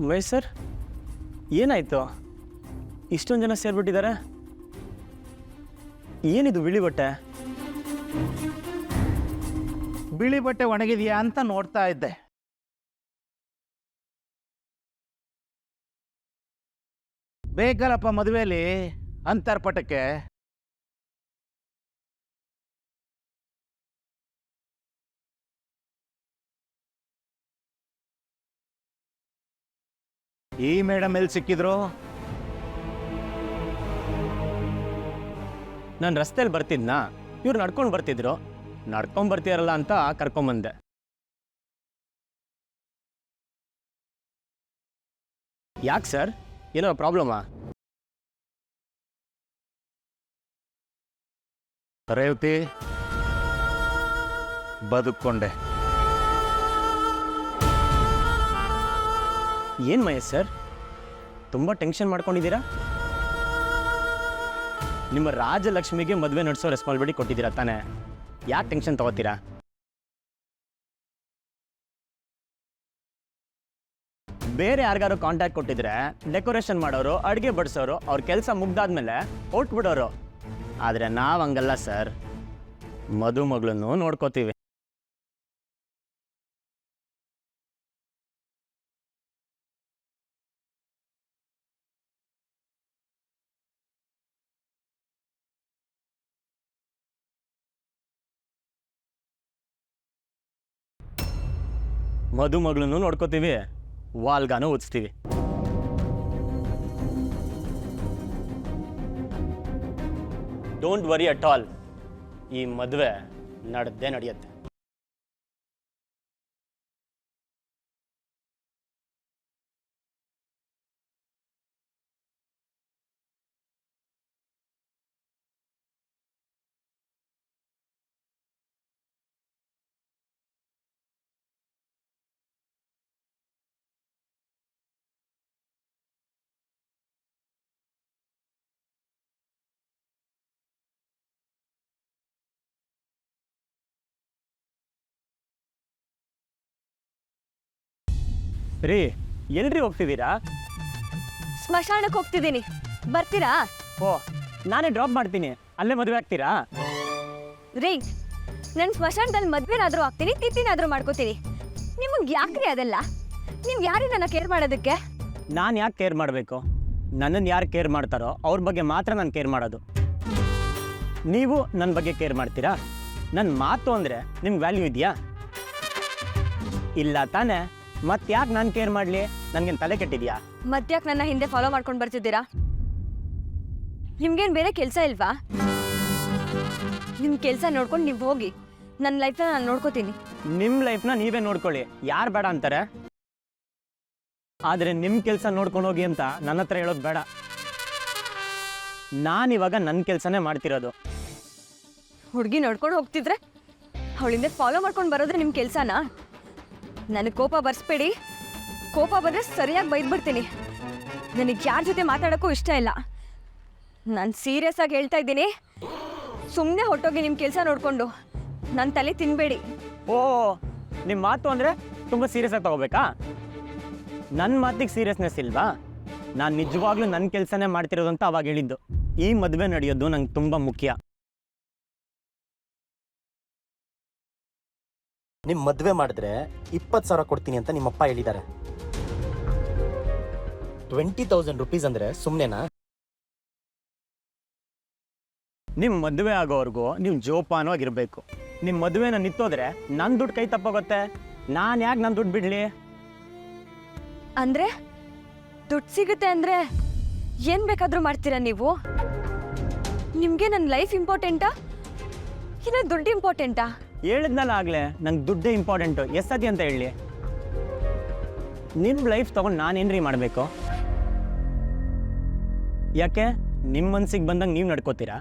Mahesh sir, ಏನಾಯಿತು? ಇಷ್ಟೊಂದು ಜನ ಸೇರಿಬಿಟ್ಟಿದ್ದಾರೆ. ಏನಿದು ಬಿಳಿ ಬಟ್ಟೆ? ಬಿಳಿ ಬಟ್ಟೆ ಒಣಗಿದೆಯಾ ಅಂತ ನೋಡ್ತಾ ಇದ್ದೆ. ಬೇಕಲ್ಲಪ್ಪ ಮದುವೆಯಲ್ಲಿ ಅಂತರ್ಪಟಕ್ಕೆ. ಈ ಮೇಡಮ್ ಎಲ್ಲಿ ಸಿಕ್ಕಿದ್ರು? ನಾನು ರಸ್ತೆಯಲ್ಲಿ ಬರ್ತಿದ್ನಾ, ಇವ್ರು ನಡ್ಕೊಂಡು ಬರ್ತಿದ್ರು. ನಡ್ಕೊಂಡು ಬರ್ತೀರಲ್ಲ ಅಂತ ಕರ್ಕೊಂಬಂದೆ. ಯಾಕೆ ಸರ್, ಏನೋ ಪ್ರಾಬ್ಲಮಾ? ರೇವತಿ, ಬದುಕೊಂಡೆ. ಏನು ಮಹೇಶ್ ಸರ್, ತುಂಬ ಟೆನ್ಷನ್ ಮಾಡ್ಕೊಂಡಿದ್ದೀರಾ? ನಿಮ್ಮ ರಾಜಲಕ್ಷ್ಮಿಗೆ ಮದುವೆ ನಡೆಸೋ ರೆಸ್ಪಾನ್ಸಿಬಿಲಿಟಿ ಕೊಟ್ಟಿದ್ದೀರಾ ತಾನೇ? ಯಾಕೆ ಟೆನ್ಷನ್ ತಗೋತೀರಾ? ಬೇರೆ ಯಾರಿಗಾರು ಕಾಂಟ್ಯಾಕ್ಟ್ ಕೊಟ್ಟಿದ್ರೆ ಡೆಕೋರೇಷನ್ ಮಾಡೋರು, ಅಡುಗೆ ಬಡಿಸೋರು, ಅವ್ರ ಕೆಲಸ ಮುಗ್ದಾದ್ಮೇಲೆ ಹೊರಟ್ಬಿಡೋರು. ಆದರೆ ನಾವು ಹಂಗಲ್ಲ ಸರ್, ಮದುಮಗಳನ್ನು ನೋಡ್ಕೋತೀವಿ. ಮದುಮಗಳನ್ನು ನೋಡ್ಕೋತೀವಿ, ವಾಲ್ಗಾನು ಓದಿಸ್ತೀವಿ. ಡೋಂಟ್ ವರಿ ಅಟ್ ಆಲ್, ಈ ಮದುವೆ ನಡೆದೇ ನಡೆಯುತ್ತೆ. ರೀ, ಎಲ್ರಿ ಹೋಗ್ತಿದ್ದೀರಾ? ಸ್ಮಶಾನಕ್ಕೆ ಹೋಗ್ತಿದ್ದೀನಿ, ಬರ್ತೀರಾ? ಓ, ನಾನೇ ಡ್ರಾಪ್ ಮಾಡ್ತೀನಿ, ಅಲ್ಲೇ ಮದುವೆ ಆಗ್ತೀರಾ? ರೀ, ನನ್ನ ಸ್ಮಶಾನದಲ್ಲಿ ಮದ್ವೆನಾದರೂ ಆಗ್ತೀನಿ, ತಿಥಿನಾದರೂ ಮಾಡ್ಕೋತೀನಿ. ನಿಮಗೆ ಯಾಕ್ರಿ ಅದೆಲ್ಲ? ನೀವು ಯಾರೇ ನನ್ನ ಕೇರ್ ಮಾಡೋದಕ್ಕೆ? ನಾನು ಯಾಕೆ ಕೇರ್ ಮಾಡಬೇಕು? ನನ್ನನ್ನು ಯಾರು ಕೇರ್ ಮಾಡ್ತಾರೋ ಅವ್ರ ಬಗ್ಗೆ ಮಾತ್ರ ನಾನು ಕೇರ್ ಮಾಡೋದು. ನೀವು ನನ್ನ ಬಗ್ಗೆ ಕೇರ್ ಮಾಡ್ತೀರಾ? ನನ್ನ ಮಾತು ಅಂದರೆ ನಿಮ್ಗೆ ವ್ಯಾಲ್ಯೂ ಇದೆಯಾ? ಇಲ್ಲ ತಾನೇ? ಮತ್ತೆ ಯಾಕೆ ನಾನು ಕೇರ್ ಮಾಡಲಿ? ನನಗೇನು ತಲೆ ಕೆಟ್ಟಿದ್ಯಾ? ಮತ್ತ್ಯಾಕೆ ನನ್ನ ಹಿಂದೆ ಫಾಲೋ ಮಾಡ್ಕೊಂಡು ಬರ್ತಿದ್ದೀರಾ? ನಿಮ್ಗೇನು ಬೇರೆ ಕೆಲಸ ಇಲ್ವಾ? ನಿಮ್ಮ ಕೆಲಸ ನೋಡ್ಕೊಂಡು ನೀವು ಹೋಗಿ, ನನ್ನ ಲೈಫ್ನ ನಾನು ನೋಡ್ಕೋತೀನಿ. ನಿಮ್ಮ ಲೈಫ್ನ ನೀವೇ ನೋಡ್ಕೊಳ್ಳಿ, ಯಾರು ಬೇಡ ಅಂತಾರೆ? ಆದರೆ ನಿಮ್ಮ ಕೆಲಸ ನೋಡ್ಕೊಂಡು ಹೋಗಿ ಅಂತ ನನ್ನ ಹತ್ರ ಹೇಳೋದು ಬೇಡ. ನಾನಿವಾಗ ನನ್ನ ಕೆಲಸನೇ ಮಾಡ್ತಿರೋದು. ಹುಡುಗಿ ನೋಡ್ಕೊಂಡು ಹೋಗ್ತಿದ್ರೆ ಅವಳಿಂದ ಫಾಲೋ ಮಾಡ್ಕೊಂಡು ಬರೋದ್ರೆ ನಿಮ್ಮ ಕೆಲಸನಾ? ನನಗೆ ಕೋಪ ಬರ್ಸ್ಬೇಡಿ. ಕೋಪ ಬಂದರೆ ಸರಿಯಾಗಿ ಬೈದ್ಬಿಡ್ತೀನಿ. ನನಗೆ ಯಾರ ಜೊತೆ ಮಾತಾಡೋಕ್ಕೂ ಇಷ್ಟ ಇಲ್ಲ. ನಾನು ಸೀರಿಯಸ್ ಆಗಿ ಹೇಳ್ತಾ ಇದ್ದೀನಿ. ಸುಮ್ಮನೆ ಹೊಟ್ಟೋಗಿ ನಿಮ್ಮ ಕೆಲಸ ನೋಡಿಕೊಂಡು ನನ್ನ ತಲೆ ತಿನ್ನಬೇಡಿ. ಓ, ನಿಮ್ಮ ಮಾತು ಅಂದರೆ ತುಂಬ ಸೀರಿಯಸ್ ಆಗಿ ತಗೋಬೇಕಾ? ನನ್ನ ಮಾತಿಗೆ ಸೀರಿಯಸ್ನೆಸ್ ಇಲ್ವಾ? ನಾನು ನಿಜವಾಗ್ಲೂ ನನ್ನ ಕೆಲಸನೇ ಮಾಡ್ತಿರೋದು ಅಂತ ಅವಾಗ ಹೇಳಿದ್ದು. ಈ ಮದುವೆ ನಡೆಯೋದು ನಂಗೆ ತುಂಬ ಮುಖ್ಯ. ನಿಮ್ಮ ಮದುವೆ ಮಾಡಿದ್ರೆ 20,000 ಕೊಡ್ತೀನಿ ಅಂತ ನಿಮ್ಮಪ್ಪ ಹೇಳಿದ್ದಾರೆ. 20,000 ರುಪೀಸ್ ಅಂದರೆ ಸುಮ್ಮನೆನಾ? ನಿಮ್ಮ ಮದುವೆ ಆಗೋವರೆಗೂ ನೀವು ಜೋಪಾನವಾಗಿರಬೇಕು. ನಿಮ್ಮ ಮದುವೆನ ನಿಂತೋದ್ರೆ ನನ್ನ ದುಡ್ಡು ಕೈ ತಪ್ಪೋಗುತ್ತೆ. ನಾನು ಯಾಕೆ ನನ್ನ ದುಡ್ಡು ಬಿಡಲಿ? ಅಂದರೆ ದುಡ್ಡು ಸಿಗುತ್ತೆ ಅಂದರೆ ಏನು ಬೇಕಾದರೂ ಮಾಡ್ತೀರಾ ನೀವು? ನಿಮಗೆ ನನ್ನ ಲೈಫ್ ಇಂಪಾರ್ಟೆಂಟಾ ಇಲ್ಲ ದುಡ್ಡು ಇಂಪಾರ್ಟೆಂಟಾ? ಹೇಳಿದ್ನಲ್ಲ ಆಗಲೇ, ನಂಗೆ ದುಡ್ಡೇ ಇಂಪಾರ್ಟೆಂಟು. ಎಷ್ಟತಿ ಅಂತ ಹೇಳಿ? ನಿಮ್ಮ ಲೈಫ್ ತೊಗೊಂಡು ನಾನೇನ್ರಿ ಮಾಡಬೇಕು? ಯಾಕೆ ನಿಮ್ಮ ಮನ್ಸಿಗೆ ಬಂದಂಗೆ ನೀವು ನಡ್ಕೋತೀರಾ?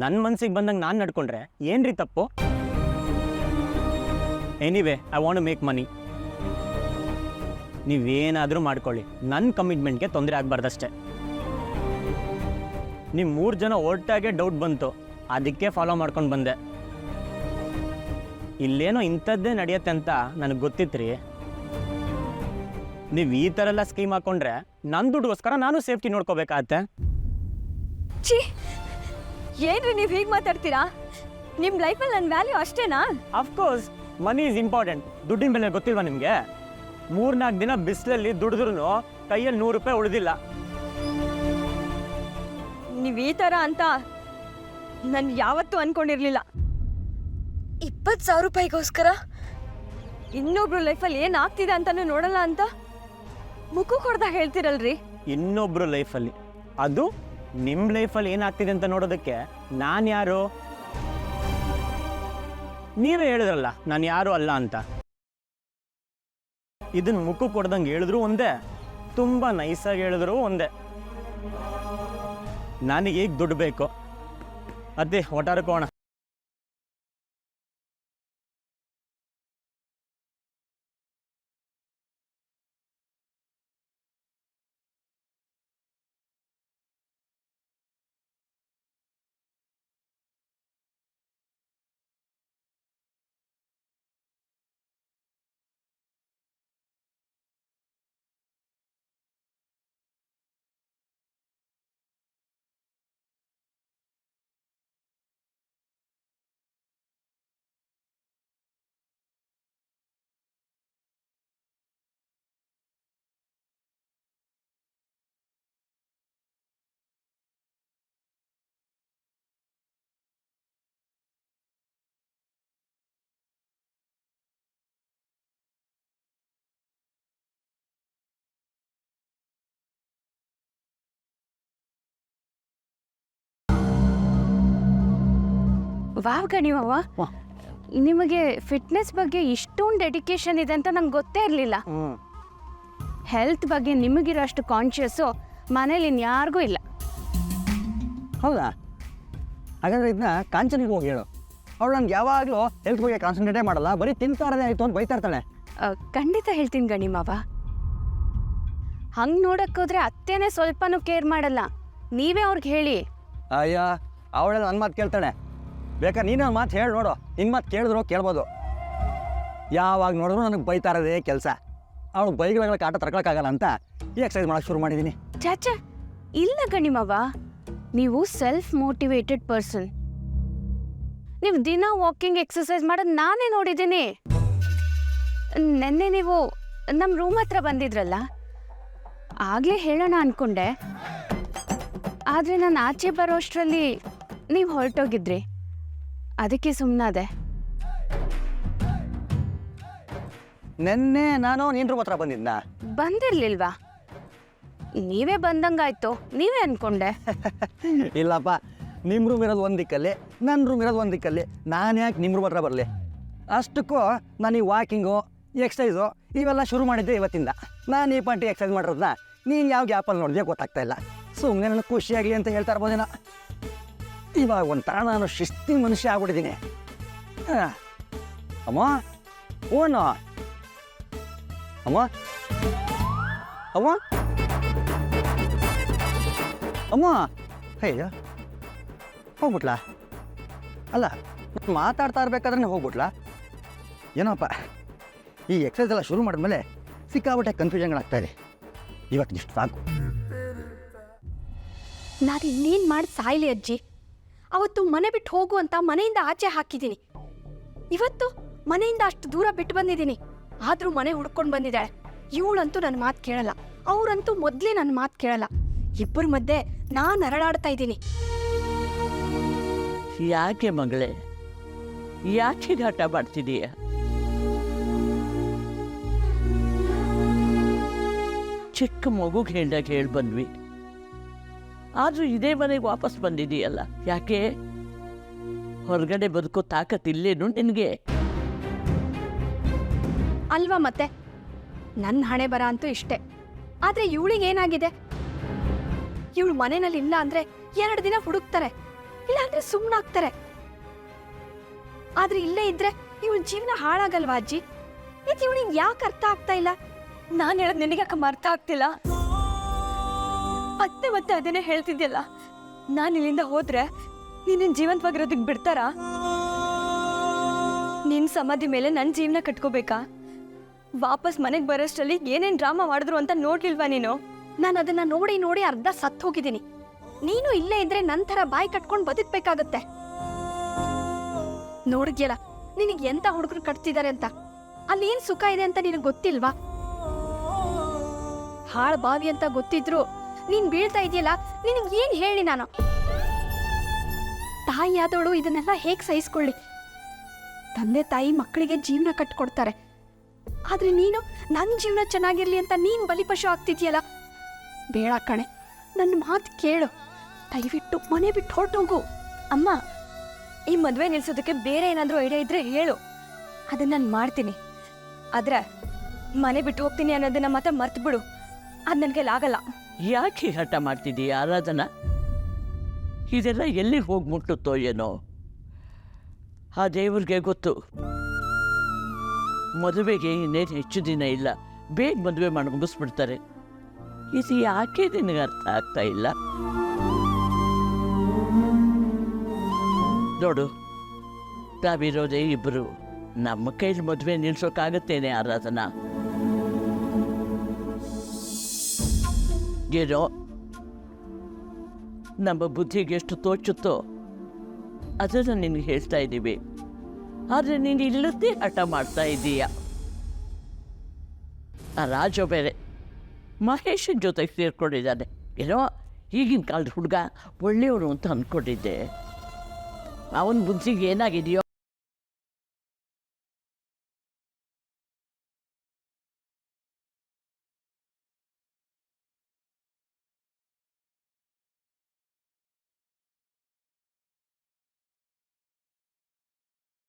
ನನ್ನ ಮನ್ಸಿಗೆ ಬಂದಂಗೆ ನಾನು ನಡ್ಕೊಂಡ್ರೆ ಏನ್ರಿ ತಪ್ಪು? Anyway, I want to make money. ನೀವೇನಾದರೂ ಮಾಡ್ಕೊಳ್ಳಿ, ನನ್ನ ಕಮಿಟ್ಮೆಂಟ್ಗೆ ತೊಂದರೆ ಆಗಬಾರ್ದಷ್ಟೇ. ನೀವು 3 ಜನ ಒಟ್ಟಾಗೆ ಡೌಟ್ ಬಂತು, ಅದಕ್ಕೆ ಫಾಲೋ ಮಾಡ್ಕೊಂಡು ಬಂದೆ. ಇಲ್ಲೇನೋ ಇಂಥದ್ದೇ ನಡೆಯುತ್ತೆ ಅಂತ ನನಗೆ ಗೊತ್ತಿತ್ತು ರೀ. ನೀವು ಈ ಥರ ಎಲ್ಲ ಸ್ಕೀಮ್ ಹಾಕ್ಕೊಂಡ್ರೆ ನನ್ನ ದುಡ್ಡುಗೋಸ್ಕರ ನಾನು ಸೇಫ್ಟಿ ನೋಡ್ಕೋಬೇಕಾಗತ್ತೆ. ಛೀ, ಏನ್ರಿ ನೀವು ಹೀಗೆ ಮಾತಾಡ್ತೀರಾ? ನಿಮ್ಮ ಲೈಫಲ್ಲಿ ನನ್ನ ವ್ಯಾಲ್ಯೂ ಅಷ್ಟೇನಾ? Of course money is important. ದುಡ್ಡಿನ ಬೆಲೆ ಗೊತ್ತಿಲ್ವಾ ನಿಮಗೆ? 3-4 ದಿನ ಬಿಸಿಲಲ್ಲಿ ದುಡಿದ್ರೂ ಕೈಯಲ್ಲಿ 100 ರೂಪಾಯಿ ಉಳಿದಿಲ್ಲ. ನೀವು ಈ ಥರ ಅಂತ ನಾನು ಯಾವತ್ತೂ ಅನ್ಕೊಂಡಿರ್ಲಿಲ್ಲ. 20,000 ರೂಪಾಯಿಗೋಸ್ಕರ ಇನ್ನೊಬ್ರು ಲೈಫಲ್ಲಿ ಏನಾಗ್ತಿದೆ ಅಂತಾನು ನೋಡಲ್ಲ ಅಂತ ಮುಖ ಕೊಡ್ದಾಗ ಹೇಳ್ತಿರಲ್ರಿ. ಇನ್ನೊಬ್ರು ಲೈಫಲ್ಲಿ, ಅದು ನಿಮ್ಮ ಲೈಫಲ್ಲಿ ಏನಾಗ್ತಿದೆ ಅಂತ ನೋಡೋದಕ್ಕೆ ನಾನು ಯಾರು? ನೀವೇ ಹೇಳಿದ್ರಲ್ಲ ನಾನು ಯಾರು ಅಲ್ಲ ಅಂತ. ಇದನ್ನ ಮುಖ ಕೊಡ್ದಂಗೆ ಹೇಳಿದ್ರು ಒಂದೇ, ತುಂಬ ನೈಸಾಗಿ ಹೇಳಿದ್ರು ಒಂದೇ. ನನಗೆ ಈಗ ದುಡ್ಡು ಬೇಕು. ಅದೇ ಒಟ್ಟಾರಕೋಣ. ವಾವ್ ಗಣಿವವ್ವ, ನಿಮಗೆ ಫಿಟ್ನೆಸ್ ಬಗ್ಗೆ ಇಷ್ಟೊಂದು ಡೆಡಿಕೇಶನ್ ಇದೆ ಅಂತ ನಂಗೆ ಗೊತ್ತೇ ಇರಲಿಲ್ಲ. ಹೆಲ್ತ್ ಬಗ್ಗೆ ನಿಮಗಿರೋಷ್ಟು ಕಾನ್ಷಿಯಸ್ಸು ಮನೇಲಿ ಇನ್ಯಾರಿಗೂ ಇಲ್ಲ. ಹೌದಾ? ಹಾಗಾದ್ರೆ ಇದನ್ನ ಕಾಂಚನಿಗೆ ಹೋಗಿ ಹೇಳು. ಅವಳು ನನಗೆ ಯಾವಾಗಲೂ ಹೆಲ್ತ್ ಬಗ್ಗೆ ಕಾನ್ಸಂಟ್ರೇಟೇ ಮಾಡಲ್ಲ, ಬರೀ ತಿಂತಾರದೇ ಆಯಿತು ಅಂತ ಬೈತಾ ಇರ್ತಾಳೆ. ಖಂಡಿತ ಹೇಳ್ತೀನಿ ಗಣಿಮವ್ವ. ಹಂಗೆ ನೋಡೋಕ್ಕೋದ್ರೆ ಅತ್ತೇನೆ ಸ್ವಲ್ಪನೂ ಕೇರ್ ಮಾಡಲ್ಲ. ನೀವೇ ಅವ್ರಿಗೆ ಹೇಳಿ. ಅಯ್ಯ, ಅವಳೆಲ್ಲ ನನ್ನ ಮಾತು ಕೇಳ್ತಾಳೆ. ಬೇಕಾದ್ರೆ ನೀನು ಒಂದು ಮಾತು ಹೇಳಿ ನೋಡು. ನಿನ್ನ ಮಾತು ಕೇಳಿದ್ರು ಕೇಳ್ಬೋದು. ಯಾವಾಗ ನೋಡಿದ್ರು ನನಗೆ ಬೈತಾ ಇರೋದೇ ಕೆಲಸ. ಅವಳು ಬೈಗಳ ಕಾಟ ತರ್ಕೊಳಕ್ಕಾಗಲ್ಲ ಅಂತ ಈ ಎಕ್ಸಸೈಸ್ ಮಾಡೋಕ್ಕೆ ಶುರು ಮಾಡಿದ್ದೀನಿ. ಚಾಚಾ, ಇಲ್ಲ ಗಣಿಮವ್ವ, ನೀವು ಸೆಲ್ಫ್ ಮೋಟಿವೇಟೆಡ್ ಪರ್ಸನ್. ನೀವು ದಿನ ವಾಕಿಂಗ್ ಎಕ್ಸಸೈಸ್ ಮಾಡೋದು ನಾನೇ ನೋಡಿದ್ದೀನಿ. ನೆನ್ನೆ ನೀವು ನಮ್ಮ ರೂಮ್ ಹತ್ರ ಬಂದಿದ್ರಲ್ಲ, ಆಗಲೇ ಹೇಳೋಣ ಅಂದ್ಕೊಂಡೆ. ಆದರೆ ನಾನು ಆಚೆ ಬರೋಷ್ಟರಲ್ಲಿ ನೀವು ಹೊರಟೋಗಿದ್ರಿ, ಅದಕ್ಕೆ ಸುಮ್ಮನಾದೆ. ನೆನ್ನೆ ನಾನು ನಿನ್ನ ರೂಮ್ ಹತ್ರ ಬಂದಿದ್ನಾ? ಬಂದಿರಲಿಲ್ವಾ? ನೀವೇ ಬಂದಂಗಾಯ್ತು, ನೀವೇ ಅಂದ್ಕೊಂಡೆ. ಇಲ್ಲಪ್ಪ, ನಿಮ್ಮ ರೂಮ್ ಇರೋದು ಒಂದು ದಿಕ್ಕಲ್ಲಿ, ನನ್ನ ರೂಮ್ ಇರೋದು ಒಂದು ದಿಕ್ಕಲ್ಲಿ. ನಾನು ಯಾಕೆ ನಿಮ್ಮ ರೂಮ್ ಹತ್ರ ಬರಲಿ? ಅಷ್ಟಕ್ಕೂ ನಾನು ಈ ವಾಕಿಂಗು, ಎಕ್ಸಸೈಸು ಇವೆಲ್ಲ ಶುರು ಮಾಡಿದ್ದೆ ಇವತ್ತಿಂದ. ನಾನು ಈ ಪಾರ್ಟಿ ಎಕ್ಸಸೈಸ್ ಮಾಡಿರೋದನ್ನ ನೀನು ಯಾವ ಗ್ಯಾಪಲ್ಲಿ ನೋಡಿದೆ ಗೊತ್ತಾಗ್ತಾ ಇಲ್ಲ. ಸುಮ್ಮನೆ ನನಗೆ ಖುಷಿಯಾಗಲಿ ಅಂತ ಹೇಳ್ತಾ ಇರ್ಬೋದೇನೋ. ಇವಾಗ ಒಂಥರ ನಾನು ಶಿಸ್ತಿನ ಮನುಷ್ಯ ಆಗ್ಬಿಟ್ಟಿದ್ದೀನಿ. ಅಮ್ಮ, ಓನು ಅಮ್ಮ, ಅಮ್ಮ, ಅಮ್ಮ, ಅಯ್ಯ ಹೋಗ್ಬಿಟ್ಲಾ? ಅಲ್ಲ, ಮಾತಾಡ್ತಾ ಇರ್ಬೇಕಾದ್ರೆ ಹೋಗ್ಬಿಟ್ಲಾ? ಏನೋಪ್ಪ, ಈ ಎಕ್ಸಸೈಸ್ ಎಲ್ಲ ಶುರು ಮಾಡಿದ್ಮೇಲೆ ಸಿಕ್ಕಾಬಿಟ್ಟೆ ಕನ್ಫ್ಯೂಷನ್ಗಳಾಗ್ತಾಯಿದೆ. ಇವತ್ತಿಷ್ಟು ಸಾಕು. ನಾನು ಇನ್ನೇನು ಮಾಡಿ ಸಾಯ್ಲಿ ಅಜ್ಜಿ. ಅವತ್ತು ಮನೆ ಬಿಟ್ಟು ಹೋಗು ಅಂತ ಮನೆಯಿಂದ ಆಚೆ ಹಾಕಿದ್ದೀನಿ. ಇವತ್ತು ಮನೆಯಿಂದ ಅಷ್ಟು ದೂರ ಬಿಟ್ಟು ಬಂದಿದ್ದೀನಿ. ಆದರೂ ಮನೆ ಹುಡ್ಕೊಂಡು ಬಂದಿದ್ದಾಳೆ. ಇವಳಂತೂ ನನ್ನ ಮಾತು ಕೇಳಲ್ಲ, ಅವರಂತೂ ಮೊದಲೇ ನನ್ನ ಮಾತು ಕೇಳಲ್ಲ. ಇಬ್ಬರ ಮಧ್ಯೆ ನಾನು ಹರಡಾಡ್ತಾ ಇದ್ದೀನಿ. ಯಾಕೆ ಮಗಳೇ, ಯಾಕೆ ಘಾಟ ಮಾಡ್ತಿದೀಯ? ಚಿಕ್ಕ ಮಗುಗೆ ಹೆಂಡಾಗ ಹೇಳಿ ಬಂದ್ವಿ, ಆದರೂ ಇದೇ ಮನೆಗೆ ವಾಪಸ್ ಬಂದಿದೀಯಲ್ಲ, ಯಾಕೆ? ಹೊರಗಡೆ ಬದುಕೋ ತಾಕತ್ತಿಲ್ಲೇನು ನಿನಗೆ? ಅಲ್ವಾ ಮತ್ತೆ, ನನ್ನ ಹಣೆ ಬರ ಅಂತೂ ಇಷ್ಟೇ. ಆದರೆ ಇವಳಿಗೆ ಏನಾಗಿದೆ? ಇವಳು ಮನೆಯಲ್ಲಿ ಇಲ್ಲ ಅಂದರೆ 2 ದಿನ ಹುಡುಕ್ತಾರೆ, ಇಲ್ಲ ಅಂದರೆ ಸುಮ್ಮನಾಗ್ತಾರೆ. ಆದರೆ ಇಲ್ಲೇ ಇದ್ರೆ ಇವಳ ಜೀವನ ಹಾಳಾಗಲ್ವಾ ಅಜ್ಜಿ? ಇದು ಇವಳಿಗೆ ಯಾಕೆ ಅರ್ಥ ಆಗ್ತಾ ಇಲ್ಲ? ನಾನು ಹೇಳೋದು ನಿನಗ್ಯಾಕಮ್ಮ ಅರ್ಥ ಆಗ್ತಿಲ್ಲ? ಮತ್ತೆ ಮತ್ತೆ ಅದನ್ನೇ ಹೇಳ್ತಿದ್ಯಲ್ಲ. ನಾನು ಇಲ್ಲಿಂದ ಹೋದ್ರೆ ನಿನ್ನ ಜೀವಂತವಾಗಿರೋದಕ್ಕೆ ಬಿಡ್ತಾರಾ? ನಿನ್ನ ಸಮಾಧಿ ಮೇಲೆ ನನ್ನ ಜೀವನ ಕಟ್ಕೋಬೇಕಾ? ವಾಪಸ್ ಮನೆಗೆ ಬರೋಷ್ಟರಲ್ಲಿ ಏನೇನು ಡ್ರಾಮಾ ಮಾಡಿದ್ರು ಅಂತ ನೋಡ್ಲಿಲ್ವಾ ನೀನು? ನಾನು ಅದನ್ನ ನೋಡಿ ನೋಡಿ ಅರ್ಧ ಸತ್ತು ಹೋಗಿದ್ದೀನಿ. ನೀನು ಇಲ್ಲೇ ಇದ್ರೆ ನಂತರ ಬಾಯಿ ಕಟ್ಕೊಂಡು ಬದುಕ್ಬೇಕಾಗತ್ತೆ. ನೋಡಿದ್ಯಲ್ಲ ನಿನಗೆ ಎಂತ ಹುಡುಗರು ಕಟ್ತಿದ್ದಾರೆ ಅಂತ. ಅಲ್ಲಿ ಏನ್ ಸುಖ ಇದೆ ಅಂತ ನಿನಗೆ ಗೊತ್ತಿಲ್ವಾ? ಹಾಳ್ ಬಾವಿ ಅಂತ ಗೊತ್ತಿದ್ರು ನೀನ್ ಬೀಳ್ತಾ ಇದೆಯಲ್ಲ, ನಿನಗೆ ಏನ್ ಹೇಳಿ ನಾನು? ತಾಯಿಯಾದವಳು ಇದನ್ನೆಲ್ಲ ಹೇಗೆ ಸಹಿಸ್ಕೊಳ್ಳಿ? ತಂದೆ ತಾಯಿ ಮಕ್ಕಳಿಗೆ ಜೀವನ ಕಟ್ಕೊಡ್ತಾರೆ, ಆದ್ರೆ ನೀನು ನನ್ನ ಜೀವನ ಚೆನ್ನಾಗಿರ್ಲಿ ಅಂತ ನೀನ್ ಬಲಿಪಶು ಆಗ್ತಿದ್ಯಲ್ಲ. ಬೇಡ ಕಣೆ, ನನ್ನ ಮಾತು ಕೇಳು. ದಯವಿಟ್ಟು ಮನೆ ಬಿಟ್ಟು ಹೊರಟೋಗು. ಅಮ್ಮ, ಈ ಮದುವೆ ನಿಲ್ಸೋದಕ್ಕೆ ಬೇರೆ ಏನಾದರೂ ಐಡಿಯಾ ಇದ್ರೆ ಹೇಳು, ಅದನ್ನ ನಾನು ಮಾಡ್ತೀನಿ. ಆದ್ರೆ ಮನೆ ಬಿಟ್ಟು ಹೋಗ್ತೀನಿ ಅನ್ನೋದನ್ನ ಮಾತ್ರ ಮರ್ತು ಬಿಡು, ಅದು ನನ್ನ ಕೈಲಾಗಲ್ಲ. ಯಾಕೆ ಹಠ ಮಾಡ್ತಿದ್ದೀಯ ಆರಾಧನಾ? ಇದೆಲ್ಲ ಎಲ್ಲಿಗೆ ಹೋಗಿ ಮುಟ್ಟುತ್ತೋ ಏನೋ, ಆ ದೇವ್ರಿಗೆ ಗೊತ್ತು. ಮದುವೆಗೆ ಇನ್ನೇನು ಹೆಚ್ಚು ದಿನ ಇಲ್ಲ, ಬೇಗ ಮದುವೆ ಮಾಡಿ ಮುಗಿಸ್ಬಿಡ್ತಾರೆ. ಇದು ಯಾಕೆ ನಿನಗೆ ಅರ್ಥ ಆಗ್ತಾ ಇಲ್ಲ? ನೋಡು, ನಾವಿರೋದೇ ಇಬ್ಬರು, ನಮ್ಮ ಕೈಲಿ ಮದುವೆ ನಿಲ್ಸೋಕ್ಕಾಗತ್ತೇನೆ ಆರಾಧನಾ? ಏನೋ ನಮ್ಮ ಬುದ್ಧಿಗೆ ಎಷ್ಟು ತೋಚುತ್ತೋ ಅದನ್ನು ನಿನಗೆ ಹೇಳ್ತಾ ಇದ್ದೀವಿ, ಆದರೆ ನೀನು ಇಲ್ಲದೇ ಹಠ ಮಾಡ್ತಾ ಇದ್ದೀಯ. ಆ ರಾಜ ಬೇರೆ ಮಹೇಶನ ಜೊತೆಗೆ ಸೇರ್ಕೊಂಡಿದ್ದಾನೆ. ಏನೋ ಈಗಿನ ಕಾಲದ ಹುಡುಗ ಒಳ್ಳೆಯವರು ಅಂತ ಅಂದ್ಕೊಂಡಿದ್ದೆ. ಅವನ ಬುದ್ಧಿಗೆ ಏನಾಗಿದೆಯೋ